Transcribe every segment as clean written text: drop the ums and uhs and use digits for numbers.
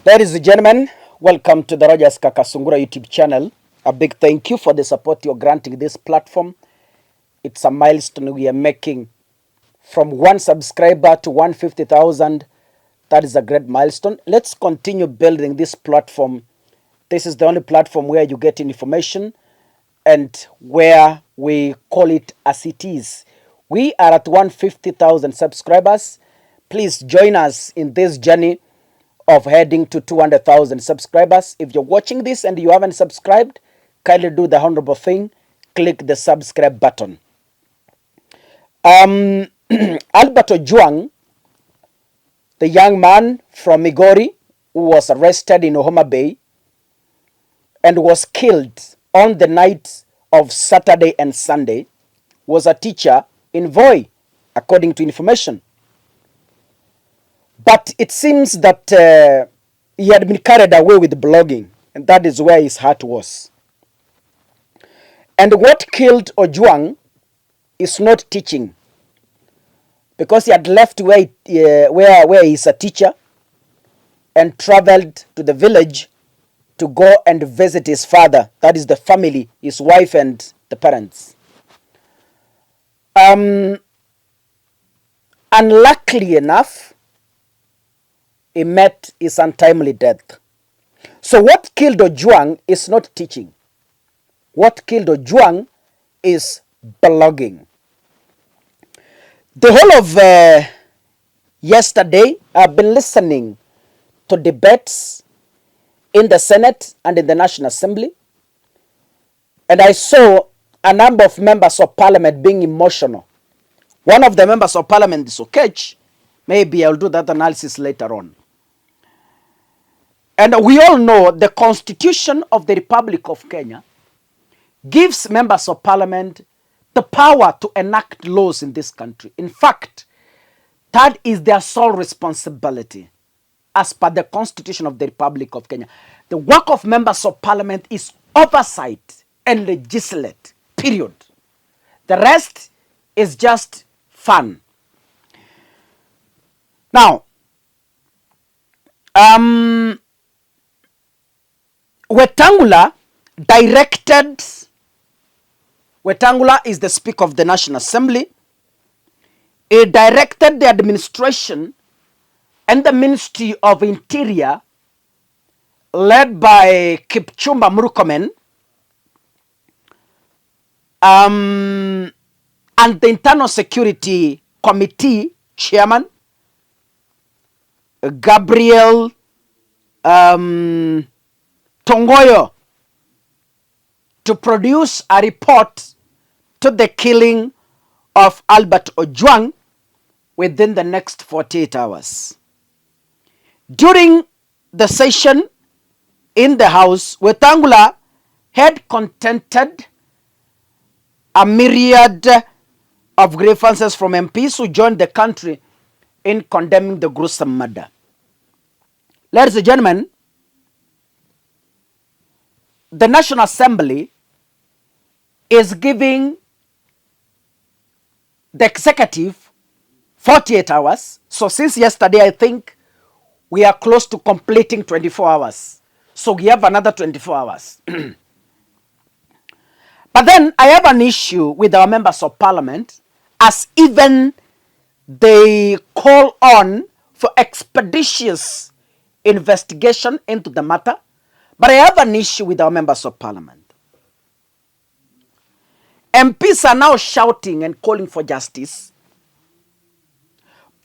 Ladies and gentlemen, welcome to the Rogers Kakasungura YouTube channel. A big thank you for the support you're granting this platform. It's a milestone we are making from 1 subscriber to 150,000. That is a great milestone. Let's continue building this platform. This is the only platform where you get information and where we call it as it is. We are at 150,000 subscribers. Please join us in this journey of heading to 200,000 subscribers. If you're watching this and you haven't subscribed, kindly do the honorable thing. Click the subscribe button. Albert Ojang, the young man from Migori who was arrested in Ohama Bay and was killed on the night of Saturday and Sunday, was a teacher in Voi, according to information. But it seems that he had been carried away with blogging, and that is where his heart was. And what killed Ojang is not teaching, because he had left where he's a teacher and traveled to the village to go and visit his father, that is the family, his wife and the parents. Unluckily enough, he met his untimely death. So what killed Ojang is not teaching. What killed Ojang is blogging. The whole of yesterday, I've been listening to debates in the Senate and in the National Assembly, and I saw a number of members of parliament being emotional. One of the members of parliament is Okech. Maybe I'll do that analysis later on. And we all know the Constitution of the Republic of Kenya gives members of parliament the power to enact laws in this country. In fact, that is their sole responsibility as per the Constitution of the Republic of Kenya. The work of members of parliament is oversight and legislate, period. The rest is just fun. Now, Wetangula is the Speaker of the National Assembly. He directed the administration and the Ministry of Interior, led by Kipchumba Murkomen, and the Internal Security Committee Chairman, Gabriel Tongoyo, to produce a report to the killing of Albert Ojang within the next 48 hours. During the session in the House, Wetangula had contented a myriad of grievances from MPs who joined the country in condemning the gruesome murder. Ladies and gentlemen, the National Assembly is giving the executive 48 hours. So since yesterday, I think we are close to completing 24 hours. So we have another 24 hours. But then I have an issue with our members of parliament, as even they call on for expeditious investigation into the matter. But I have an issue with our members of parliament. MPs are now shouting and calling for justice.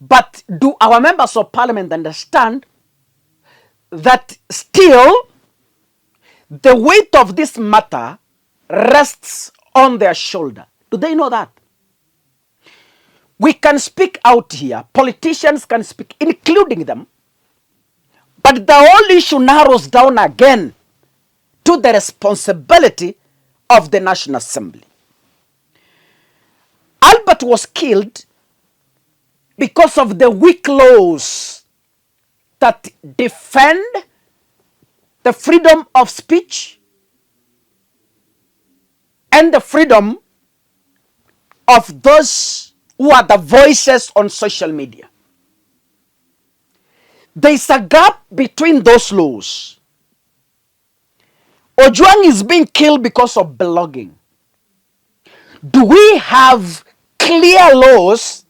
But do our members of parliament understand that still the weight of this matter rests on their shoulder? Do they know that? We can speak out here. Politicians can speak, including them. But the whole issue narrows down again to the responsibility of the National Assembly. Albert was killed because of the weak laws that defend the freedom of speech and the freedom of those who are the voices on social media. There is a gap between those laws. Ojang is being killed because of belonging. Do we have clear laws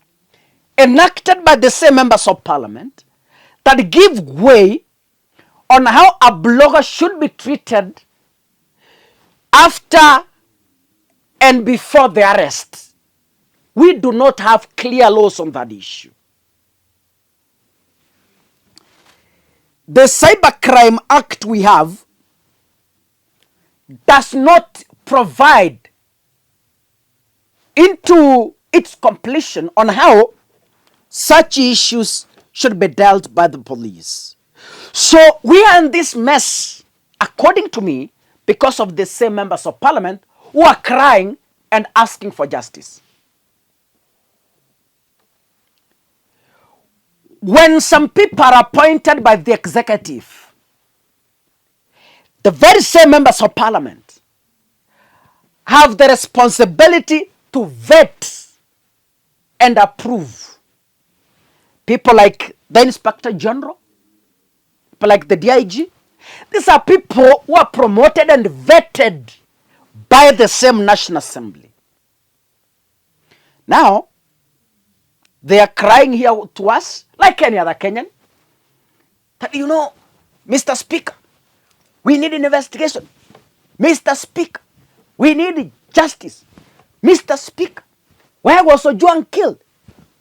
enacted by the same members of parliament that give way on how a blogger should be treated after and before the arrest? We do not have clear laws on that issue. The Cybercrime Act we have does not provide into its completion on how such issues should be dealt by the police. So we are in this mess, according to me, because of the same members of parliament who are crying and asking for justice. When some people are appointed by the executive, the very same members of parliament have the responsibility to vet and approve. People like the Inspector General, people like the DIG, these are people who are promoted and vetted by the same National Assembly. Now, they are crying here to us, like any other Kenyan, that, you know, Mr. Speaker, we need an investigation. Mr. Speaker, we need justice. Mr. Speaker, where was Ojang killed?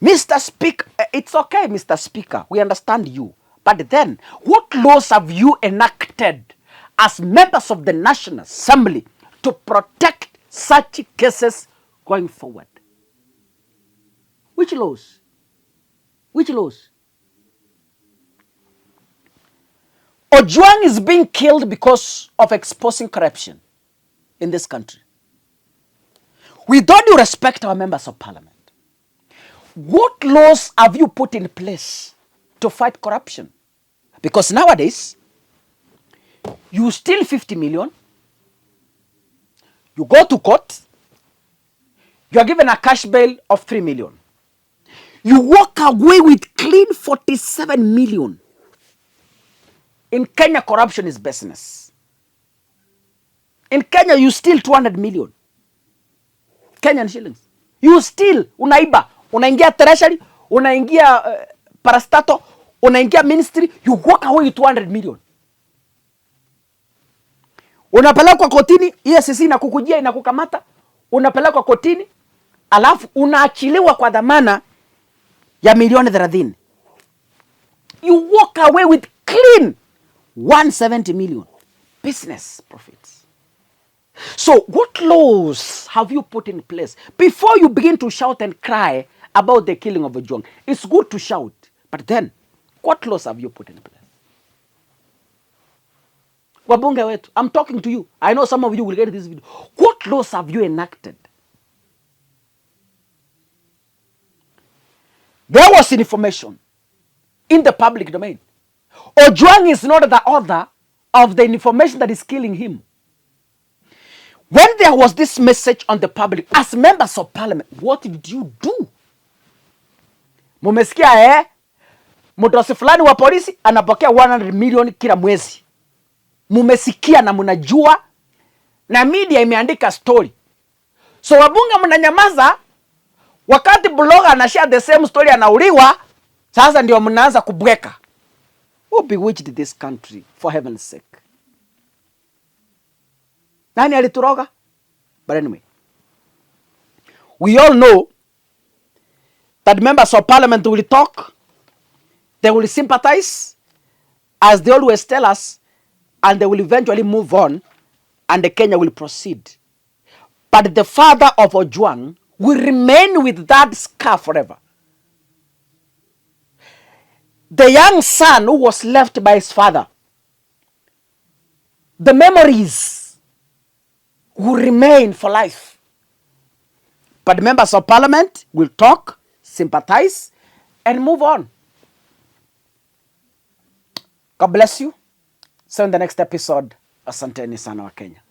Mr. Speaker, it's okay, Mr. Speaker, we understand you. But then, what laws have you enacted as members of the National Assembly to protect such cases going forward? Which laws? Which laws? Ojang is being killed because of exposing corruption in this country. With all due respect, our members of parliament, what laws have you put in place to fight corruption? Because nowadays, you steal 50 million, you go to court, you are given a cash bail of 3 million. You walk away with clean 47 million. In Kenya, corruption is business. In Kenya, you steal 200 million Kenyan shillings. You steal, unaiba, unaingia treasury, unaingia parastato, unaingia ministry, you walk away with 200 million. Unapelekwa kotini, EACC inakukujia, inakukamata, unapelekwa kotini, alafu unaachiliwa kwa dhamana ya milioni 30. You walk away with clean 170 million business profits. So what laws have you put in place before you begin to shout and cry about the killing of Ojang? It's good to shout, but then what laws have you put in place? Wabunge wetu, I'm talking to you. I know some of you will get this video. What laws have you enacted? There was information in the public domain. Ojang is not the author of the information that is killing him. When there was this message on the public, as members of parliament, what did you do? Mumesikia mdosi fulani wa polisi anapokea 100 million kila mwezi. Mumesikia na mnajua, na media imeandika story. So wabunge mnanyamaza wakati blogger anashare the same story anauliwa, sasa ndio mnaanza kubweka. Who bewitched this country, for heaven's sake? Nani alituroga? But anyway, we all know that members of parliament will talk, they will sympathize, as they always tell us, and they will eventually move on, and the Kenya will proceed. But the father of Ojang will remain with that scar forever. The young son who was left by his father, the memories will remain for life. But members of parliament will talk, sympathize, and move on. God bless you. See you in the next episode. Asanteni sana wa Kenya.